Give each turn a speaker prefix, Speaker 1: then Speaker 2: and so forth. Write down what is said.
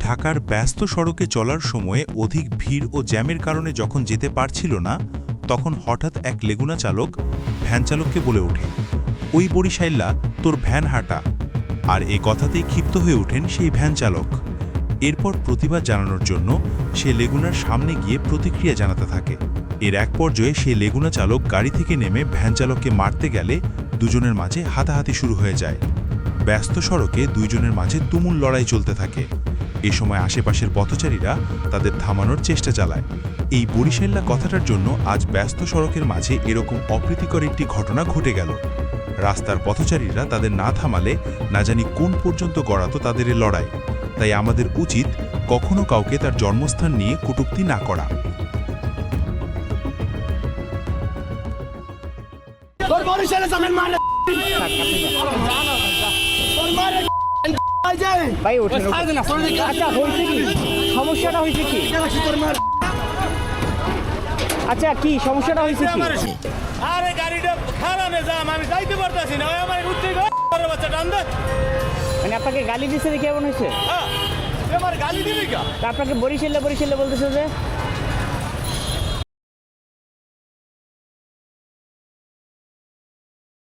Speaker 1: ঢাকার ব্যস্ত সড়কে চলার সময়ে অধিক ভিড় ও জ্যামের কারণে যখন যেতে পারছিল না, তখন হঠাৎ এক লেগুনা চালক ভ্যান চালককে বলে ওঠে, ওই বরিশাইল্লা তোর ভ্যান হাঁটা। আর এ কথাতেই ক্ষিপ্ত হয়ে ওঠেন সেই ভ্যান চালক। এরপর প্রতিবাদ জানানোর জন্য সে লেগুনার সামনে গিয়ে প্রতিক্রিয়া জানাতে থাকে। এর এক পর্যায়ে সেই লেগুনা চালক গাড়ি থেকে নেমে ভ্যান চালককে মারতে গেলে দুজনের মাঝে হাতাহাতি শুরু হয়ে যায়। ব্যস্ত সড়কে দুইজনের মাঝে তুমুল লড়াই চলতে থাকে। এ সময় আশেপাশের পথচারীরা তাদের থামানোর চেষ্টা চালায়। এই বরিশাল্লা কথাটার জন্য আজ ব্যস্ত সড়কের মাঝে এরকম অপ্রীতিকর একটি ঘটনা ঘটে গেল। রাস্তার পথচারীরা তাদের না থামালে না জানি কোন পর্যন্ত গড়াতো তাদের এ লড়াই। তাই আমাদের উচিত কখনো কাউকে তার জন্মস্থান নিয়ে কটূক্তি না করা।
Speaker 2: ভাই ওঠেন, আচ্ছা হয়েছে কি, সমস্যাটা হয়েছে কি? আচ্ছা কি সমস্যাটা হয়েছে কি?
Speaker 3: আরে গাড়িটা খারাপে যাম, আমি যাইতে পারতাছি না। ওই আমার উঠতে গেলে বাচ্চা টান দে।
Speaker 2: মানে আপনাকে গালি দিচ্ছে দেখে এমন হয়েছে?
Speaker 3: হ্যাঁ, আমার গালি দিবি কা?
Speaker 2: তা আপনাকে বরিশাল্লা বলতেছে যে